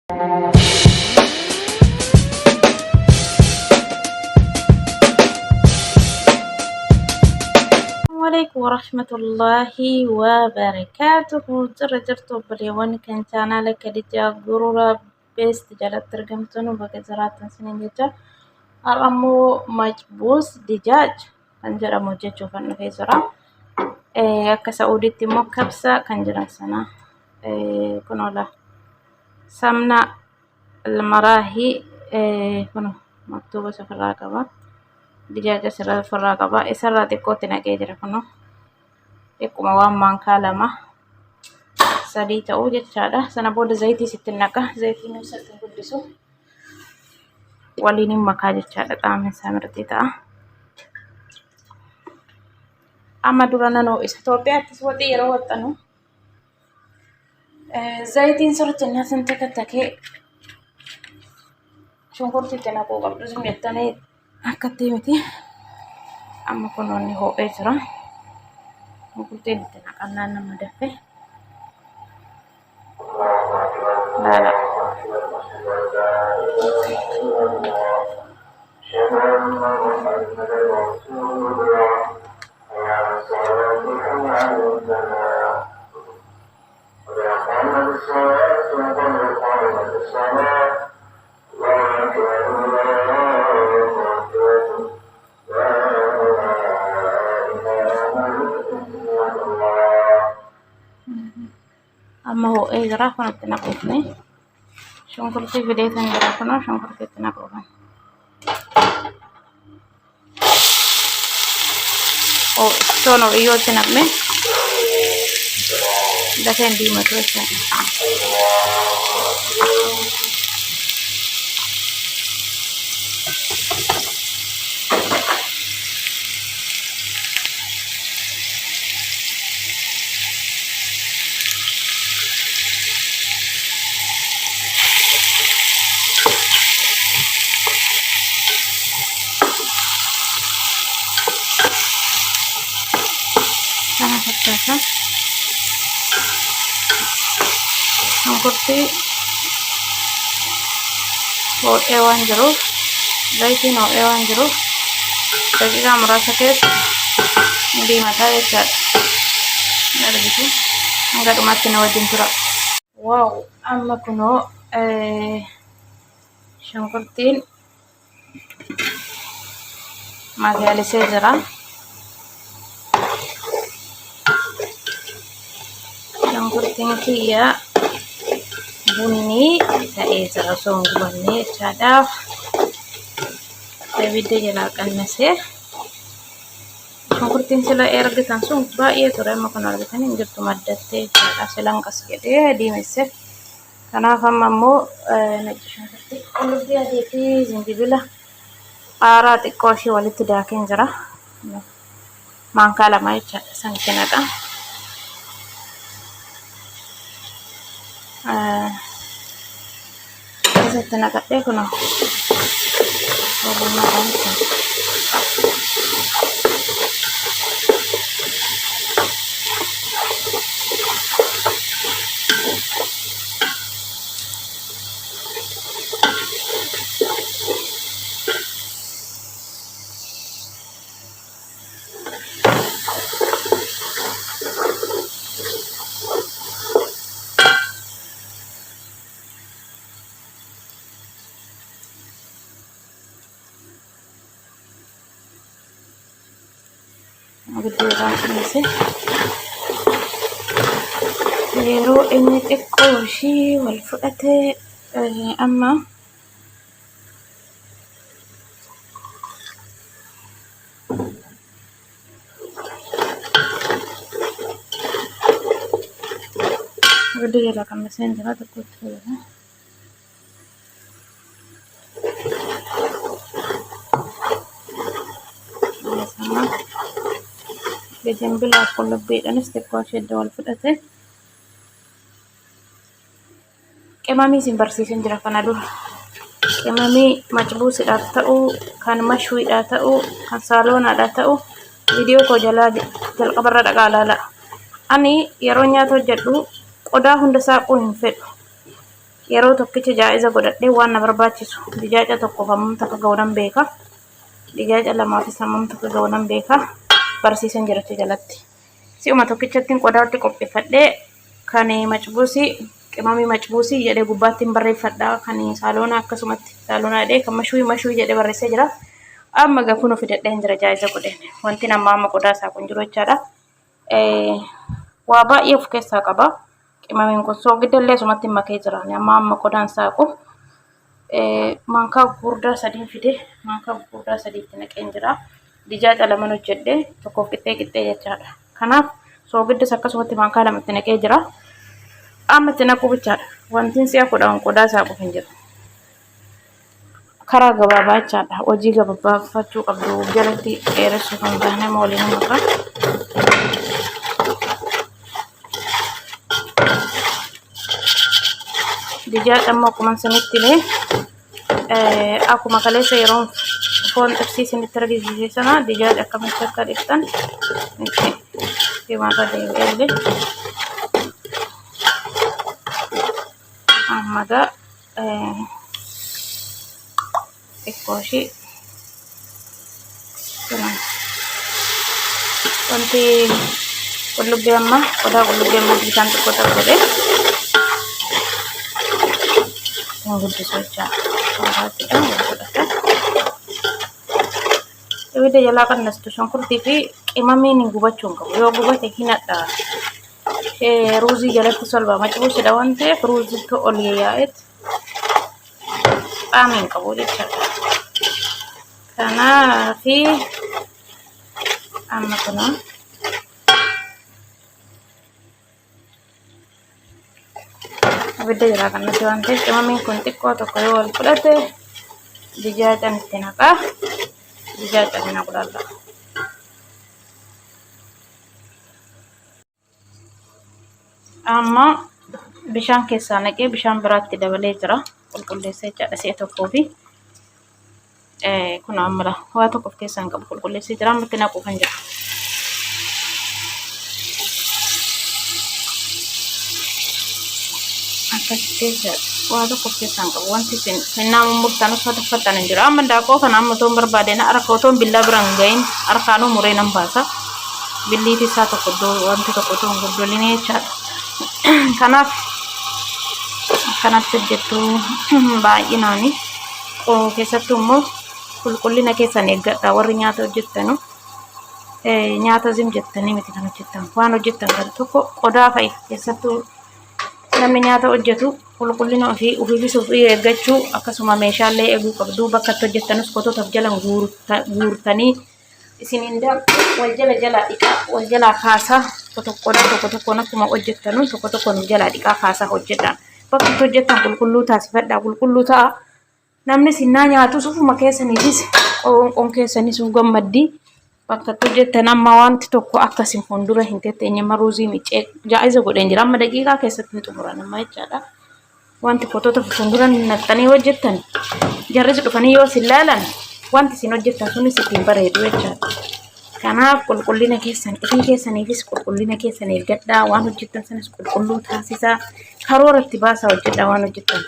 عليكم ورحمة الله وبركاته. جرجرتو بليوان كان channel كديجا غرورا بيست جالت ترجمتون وبكزرات سنين جتا أرامو مجبوس دجاج كنجرا موجة فن في زرا كسعودي تيمو كبسة كنجرا سنة كنولا سمنة المراهي كنو مكتوبة سفر راقبة دجاجة سر فراغبا إسرة تكوتنا كيجرا كنو يكما وان كالما سدي تأوجد شادا سنبود زيتي ستناكا زيتي نوسة قدسو وليني مكاجة شادا تامن سامرتي تا أما دورانا نو إستوبيا تسوتي يروتانو زيتين سرت الناس انتكتكي شنكورتي تناكو قبل زم يتاني أكتيمتي أما كنوني هو إجرا ممكن تناكنا نمدفه لا لا أما هو إجرا كنا تناكوفني شنكرتي بداية نجرا كنا شنكرتي تناكوفن أو سونو إيو تناكمي دفن دي مدرسة sama فتاة شنكرتي هو إيوان جروف زيتين أو إيوان جروف دقيقة مراسة كيس دي متى يسار نرجسي نقدر ما تنودين ترى واو أما كنو شنكرتين ما قال سيجرا شنكرتين كيا bunni ta'ee jira osoo hin gubanne jechaadhaaf abidda jalaa qannasee shunkurtiin sila ergitan sun baay'ee ture amma kun argitan hin jirtu maddattee jechaadha silan qas jedhee diimesse kanaaf amma immoo nacci shunkurtii qullubbii adii fi zinjibila qaaraa xiqqoo ishee walitti daakeen jira maankaa lama jechaadha san kenadha Esa nakadhe kuno wala na gede banget sih pero ini tekkoshi wal fudate amma gede la kan sen jara tekkoshi sama Jambila qullubbii dhanis xiqqoo ishee wal fudhate qimamii isin barsiisan jira kana dura qimamii majbuusidhaaf ta'u kan mashwiidhaa ta'u kan saaloonaadhaa ta'u viidiyoo koo jalqabarra dhaqaa ilaala ani yeroo nyaata hojjedhu qodaa hunda saaquu hin fedhu yeroo tokkicha jaa'iza godhadhee waan na barbaachisu dijaaja tokkoof hammam takka ga'uudhaan beeka. Dijaaja lamaafis hammam takka ga'uudhaan beeka. Barsiisan jirti jalatti. Si'uma tokkichatti qodaatti qopheeffadhee kan macbuusii qimamii macbuusii jedhee gubbaatti barreeffadhaa kan saaloona akkasumatti saaloona jedhee kan mashuu jedhee barreessee jira. Amma gafuun fidadhee jira jaa'iza godheen. Wanti nama amma qodaa isaa kun jiru jechaadha. Waa baay'ee of keessaa qaba. Qimamiin kun soogidda sumatti makee jira. Amma qodaan isaa kun maankaa gurguddaa sadii fide maankaa gurguddaa sadiitti naqeen jira. Dijaaja lama hojjedhee tokkoof qixxee jechaadha. Kanaaf soogiddas akkasumatti maankaa lamatti naqee jira. Amma itti naquu bichaadha. Wanti si'a kudhan qodaa isaa qofa hin jiru. Karaa gabaabaa jechaadha. Hojii gabaabbafachuu qabdu jalatti dheeressuu kan taane waliin makaa. Dijaaja amma akkuma sanitti akkuma kaleessa yeroo foon qabsiisanitti argisiise sana dijaaja akkamitti akka dhiftan diimaata deebi'ee ammaga xiqqooshii wanti qullubbii amma qodaa qullubbii amma bishaan xiqqoo ta'u godhee guddisu jechaadha. Ibidda jalaa qannastu shunkurtii fi qimamiin gubachuu hin qabu. Yoo gubate hin hadhaa. Ruuzii jalatti solba macbuusidha waan ta'eef ruuziitu ol yaa'eet qaamii hin qabu jechaadha. Kanaafi amma kuna ibidda jalaa qannatu waan ta'eef qimamiin kun xiqqoo tokko yoo wal fudhate dijaajan itti naqaa. Dijaaja kana kudhalla. Amma bishaan keessaa naqee bishaan biraatti dabalee jira. Qulqulleessee jechaadha si'a tokkoo fi kun amma waa tokko of keessaa hin qabu qulqulleessee jira. Amma itti naquu kan jira. Akkasitti jechaadha. Waa tokko of keessaa hin qabu. Wanti isin nama murtaan uffattan hin jiru. Amma daakoo kana amma toon barbaade na harka otoon billaa biraan gahin harkaanuu muree nan baasa. Billiiti isaa tokko wanti tokko toon gurgulinee jechaadha. Kanaaf kanatti hojjettu baay'inaani keessattuu immoo qulqullina keessan eeggadha warri nyaata hojjettanu nyaata zim jettanii miti kan hojjettan waan hojjettan kan tokko qodaa fa'i keessattuu namni nyaata hojjetu qulqullina ofiifis ofii eeggachuu akkasuma meeshaalee eeguu qabdu bakka itti hojjettanus qototaaf jalan guurtanii isiniin wal jala kaasaa tokko akkuma hojjettanu tokko jala dhiqaa kaasaa hojjedhan bakka itti hojjettan qulqulluu taasifadhaa qulqulluu ta'a namni sinnaa nyaatu sufuma keessaniifis qoonqoon keessanis gammaddii bakka itti hojjettan amma wanti tokko akkasiin fuuldura hin tetteenye maruuzii miccee jaa'iza godheen jira amma daqiiqaa keessatti hin xumuran amma jechaadha. Wanti fotoota fuuldura naqxanii hojjettan jarris dhufanii yoo sin laalan wanti isin hojjettan sunis ittiin bareedu jechaadha. Kanaaf qulqullina keessan ofii keessaniifis qulqullina keessan eeggadhaa waan hojjettan sanas qulqulluu taasisaa karooratti baasaa hojjedhaa waan hojjettan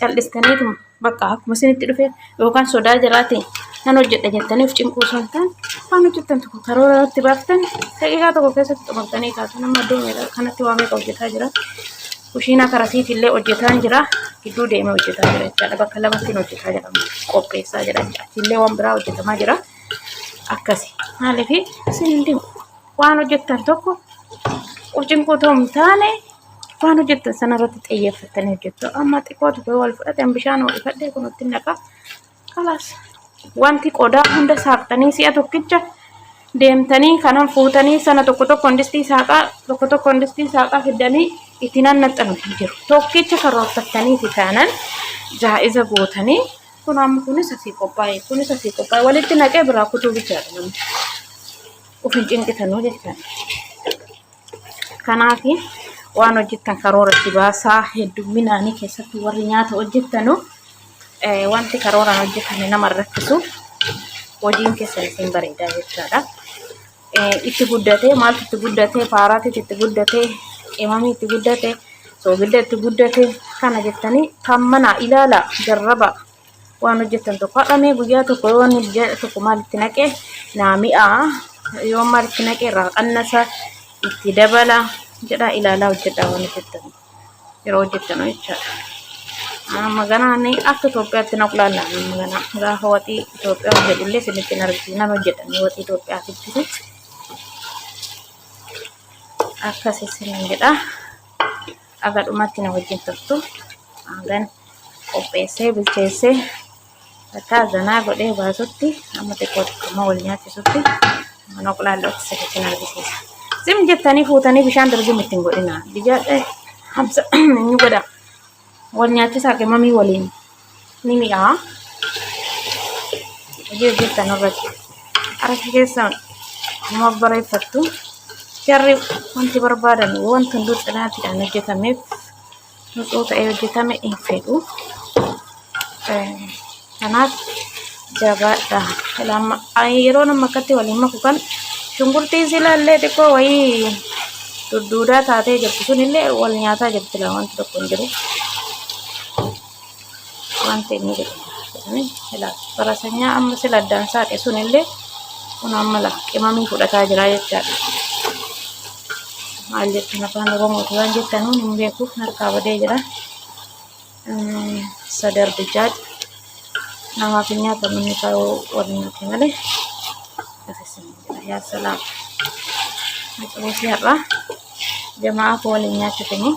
cal'istaniitu bakka akkuma isinitti dhufe yookaan sodaa jiraatiin nan hojjedha jettaniif cinquu sun ta'an waan hojjettan tokko karooratti baaftan daqiiqaa tokko keessatti xumurtanii kaatu nama deemee kanatti waa meeqa hojjetaa jira. Kushiina karasiif illee hojjetaa jira gidduu deemee hojjetaa jira jechaadha bakka lamatti hojjetaa jira qopheessaa jira illee waan biraa hojjetamaa jira akkasi maaliif isin waan hojjettan tokko cinquu ta'uu hin taane waan hojjettan sanarratti xiyyeeffattanii hojjettu amma xiqqoo tokko wal fudhatan bishaan ho'ifadhee kunutti naqa kalaas wanti qodaa hunda saaqtanii si'a tokkicha deemtanii kanan fuutanii sana tokko distii saaqaa fiddanii itti nannaxxanu hin jiru. Tokkicha karoorfattanii fi taanan jaa'iza gootanii kun amma kunis asii qophaa'e walitti naqee biraa kutuu bichaadha namni ofin cinqitanuu jechaan. Kanaafi waan hojjettan karooratti baasaa heddumminaanii keessatti warri nyaata hojjettanu wanti karooraan hojjetame nama rakkisu hojiin keessan isin bareedaa jechaadha. Itti guddatee maaltu itti guddatee faaraatu itti guddatee qimamii itti guddatee soogidda itti guddatee kana jettanii tammana ilaala jarraba waan hojjetan tokko dhamee guyyaa tokko yoo inni jedhe tokko maalitti naqee naami'a yoo maalitti naqee irraa qannasa itti dabala jedha ilaalaa hojjedha waan hojjetan yeroo hojjetan jechaadha. Maganaani akka Itoophiyaatti na qulaallaa magana gaafa waxii Itoophiyaa hojjedhullee sinitti nargisiinan hojjetan waxii Itoophiyaa fittise akkasii sinin jedha. Agadhumatti na wajjin turtu hagan qopheessee bilcheessee akka zanaa godhee baasutti amma xiqqoo xiqqoo wal nyaachisutti mana qulaallootti sinitti nargisiisa. Sim jettanii fuutanii bishaan darbii ittiin godhina dijaadha hamsa ni godha. Wal nyaachisaa qimamii waliin ni mi'aa. Hojjetan irratti harka keessan nama bareeffattu jarri wanti barbaadan wanti hunduu xinaatiidhaan hojjetameef nuxuu ta'ee hojjetame hin fedhu. Kanaaf jabaadha. Yeroo nama akkatti waliin maku kan shunkurtii silaallee xiqqoo wayii dudduudaa taatee jirtu sunillee wal nyaataa jirti laa wanti tokko hin jiru. Wanti inni jedhani barasanyaa amma sila addaan saaqe sunillee kun amma la qimamii fudhataa jira jechaadha. Maal jettan afaan Oromootti waan jettan hin beeku harkaa badee jira. Sadar dijaaj namaaf hin nyaatamu inni ta'uu waliin nyaate malee akkasiin jira. Yaa salaam macabuusii har'a jamaa koo waliin nyaachatanii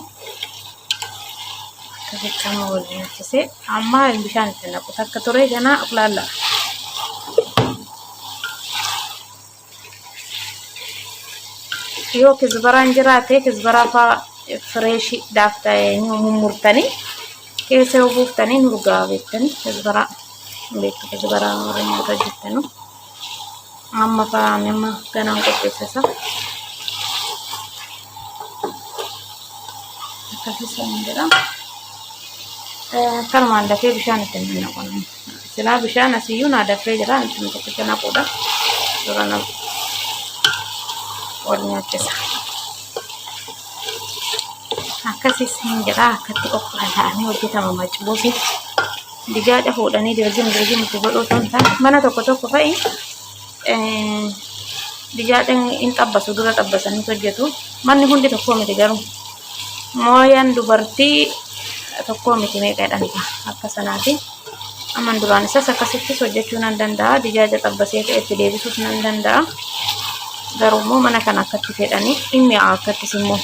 akkasitti waliin nyaachisee amma bishaan itti naqu takka ture ganaa qulaalla. Yoo kizbaraan jiraate kizbaraa fa'aa fireeshii daaftanii mummurtanii keessa yoo buuftanii nurgaa beektanii kizbaraa beektu kizbaraa warra nyaata hojjettanu amma fa'aa nama ganaan qopheessisa akkasiin jedha. Kanumaan dafee bishaan itti naqu silaa bishaan asiyyuu naa dafee jira itti tokkicha naquudha dura naqu. Wal nyaachisa akkasiin jedha. Akkatti qophaa'anii hojjetama macabuusii dijaaja fuudhanii dirgin itti godhuu osoo hin taane mana tokko fa'i dijaaja hin xabbasu dura xabbasanii hojjetu. Manni hundi tokko miti garuu mooyaan dubartii tokko miti meeqaadhaan akka sanaati. Amman duraan isas akkasittis hojjechuu nan danda'a. Dijaaja xabbasee itti deebisuus nan danda'a. Garuu mana kana akkatti fedhanii dhimmi akkattis immoo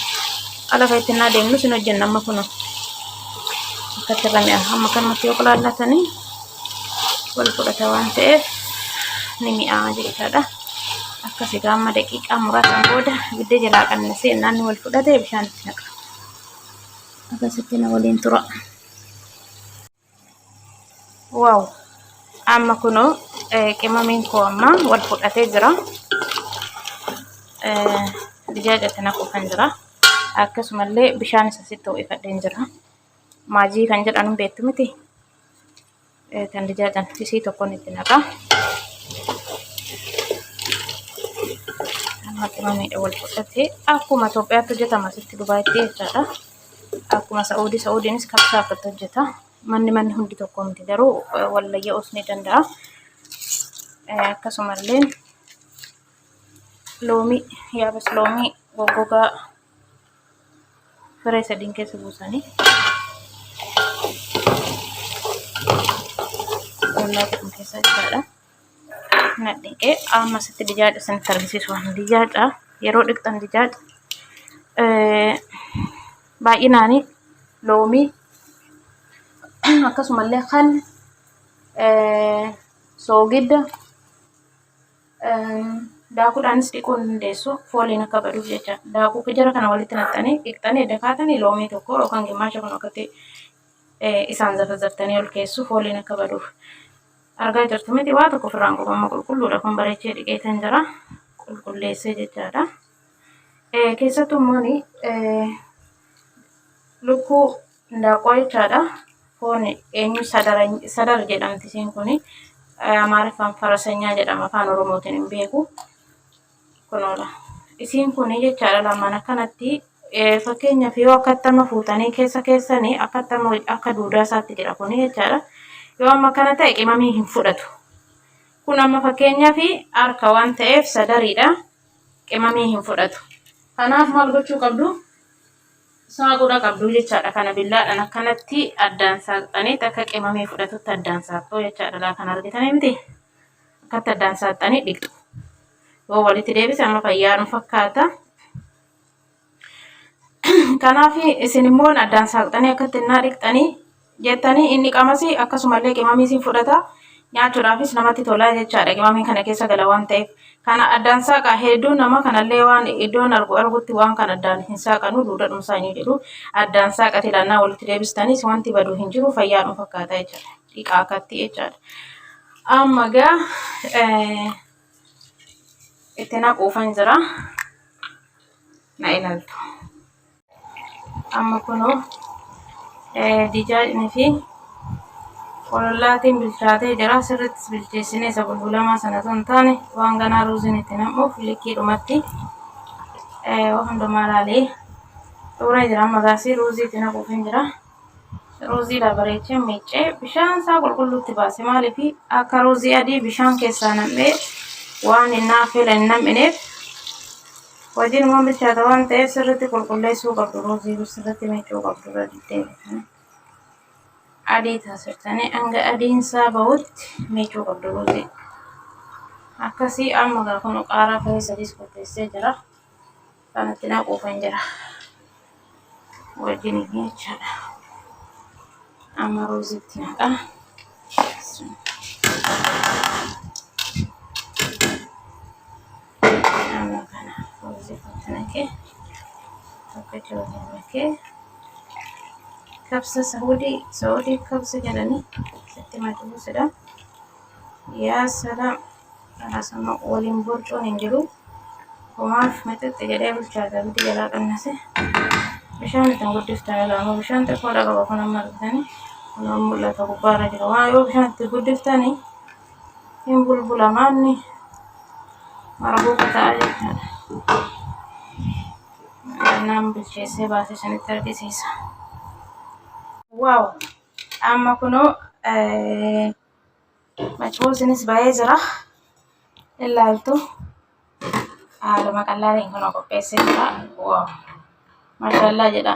ala fayyadinaa deemnu sin hojjenna amma kun akkatti ramee amma kanatti yoo qulaallatanii wal fudhata waan ta'eef ni mi'aa jechaadha. Akkasii gaamma daqiiqaa muraasan booda ibidda jalaa qannasee naanni wal fudhatee bishaan itti naqa. Akkasitti na waliin tura. Waaw amma kunoo qimamiin koo amma wal fudhatee jira. Dijaaja itti naqu kan jira. Akkasumallee bishaan asitti ho'ifadheen jira. Maajii kan jedhamu beektu miti. Kan dijaajan isii tokkoon itti naqa. Amma qimamiidha wal fudhatee akkuma Itoophiyaatti hojjetama asitti Dubaayitti jechaadha. Akkuma Saa'udiinis kabsaa akkatti hojjeta. Manni hundi tokko miti garuu wallayya'uus ni danda'a. Akkasumallee loomii yaabas loomii goggogaa firee sadiin keessa buusanii ollaa jedhamu keessa jechaadha. Nadhiqee amma asitti dijaaja isinitti argisiisu waan dijaaja yeroo dhiqxan dijaaja baay'inaanii loomii akkasumallee kan soogidda daakuudhaanis dhiquu ni dandeessu. Fooliin akka baduuf jecha daakuu jara kana walitti naxxanii dhiqxanii dakaatanii loomii tokko yookaan gimmaasha kun akkatti isaan zafazaftanii ol keessu fooliin akka baduuf. Argaa jirtu miti waa tokko firaan qophamma qulqulluudha kun bareechee dhiqeetan jira qulqulleessee jechaadha. Keessattuu immoo lukkuu daakuu jechaadha. Foon eenyu sadar jedhamti isiin kuni Amaariffaan farasanyaa jedhama afaan Oromootiin hin beeku. Kunoodha isiin kuni jechaadha lamaan akkanatti fakkeenyaaf yoo akkatama fuutanii keessanii akkatama akka duudaa isaatti jira kuni jechaadha. Yoo amma kana ta'e qimamii hin fudhatu. Kun amma fakkeenyaaf harka waan ta'eef sadariidha. Qimamii hin fudhatu. Kanaaf maal gochuu qabdu? Saaqudha qabdu jechaadha. Kana billaadhaan akkanatti addaan saaqxanii akka qimamii fudhatutti addaan saaqxoo jechaadha. Laa kan argitanii miti? Akkatti addaan saaqxanii dhiqxu. Yoo walitti deebise amma fayyaa nu fakkaata. Kanaaf isin immoo addaan saaqxanii akkatti innaa dhiqxanii jettanii inni qamasi akkasumallee qimamii isin fudhata. Nyaachuudhaafis namatti tolaa jechaadha. Qimamii kana keessa gala waan ta'eef. Kana addaan saaqa hedduu nama kanallee waan iddoon argutti waan kan addaan hin saaqanu duudha dhumsaa hin jedhu. Addaan saaqati laannaa walitti deebistanis wanti badu hin jiru fayyaa nu fakkaata jechaadha. Dhiqaa akkatti jechaadha. Amma gaa itti naquufan jira. Na ilaaltu. Amma kunoo dijaajni fi qolollaatiin bilchaatee jira. Sirriittis bilcheessinee isa bulbulamaa sana osoo hin taane waan ganaa ruuziin itti nam'uuf likiidhumatti hundumaa ilaalee xuuree jira. Amma gaasii ruuzii itti naquufin jira. Ruuziidha bareechee miiccee bishaan isaa qulqulluutti baase. Maaliif akka ruuzii adii bishaan keessaa nam'ee waan innaa fela hin nam'ineef wajjin immoo bilchaata waan ta'eef sirriitti qulqulleessuu qabdu. Ruuzii sirriitti miiccuu qabdu irra deddeebi'anii. Adii taasiftanii hanga adiin isaa bahutti miicuu qabdu ruuzii. Akkasii amma gaa kun qaaraa fi sadiis qopheessee jira. Kanatti naquufan jira. Wajjin jechaadha. Amma ruuziitti naqa. Amma kana ruuziitti naqee tokko jootee naqee. Kabsa Saudi kabsa jedhanii itti maxxansuudha. Yaa salaam asuma waliin borcuun hin jiru. Homaaf maxxatti jedhee bilchaata biti jalaa qannase. Bishaan ittiin guddiftan ilaalu bishaan xiqqoodha qaba kun amma argitanii. Kun mul'ata gubbaarra jira. Waan yoo bishaan itti guddiftanii hin bulbulamaanni marbuuqa ta'a jechaadha. Naan bilcheessee baasee sanitti argisiisa. Wow, amma kunoo maxxansiinis baay'ee jira. Ilaaltu haaluma qallaaliin kunoo qopheessee jira. Wow, maashaallah jedha.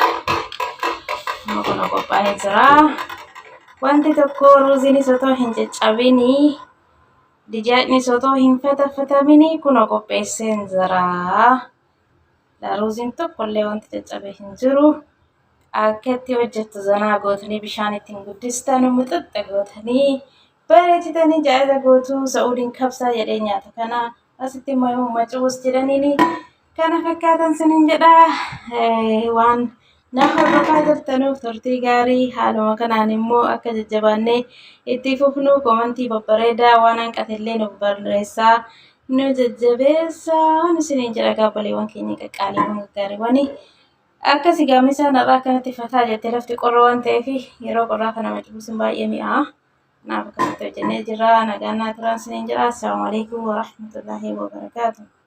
Amma kunoo qophaa'ee jira. Wanti tokko ruuziinis otoo hin caccabinii, dijaajnis otoo hin fataffatamini kunoo qopheesseen jira. Ruuziin tokkollee wanti caccabee hin jiru. Akkatti hojjettu zanaa gootanii bishaan ittiin guddistan muxaxxa gootanii bareechitanii jaalala gootuu Sauudiin kabsaa jedhee nyaata. Kana asitti immoo macuus jedhaniini kana fakkaatan sinin jedha. Waan nama hordofaa turtanuuf turtii gaarii. Haaluma kanaan immoo akka jajjabaannee itti fufnu komantii babbareedaa waan hanqatellee nuuf barreessaa nu jajjabeessaa isiniin jedha. Gaabaleewwan keenya qaqqaaliiwwan gaariiwwanii. Akkasii gaamisaan irraa kanatti fataa jettee lafti qorra waan ta'eef yeroo qorraa kana maxxansuun baay'ee mi'aa. Kanaaf akkasitti hojjennee jira. Nagaan naa turaan isiniin jedha. Assalaamu alaikum wa rahmatullahi wa barakaatuh.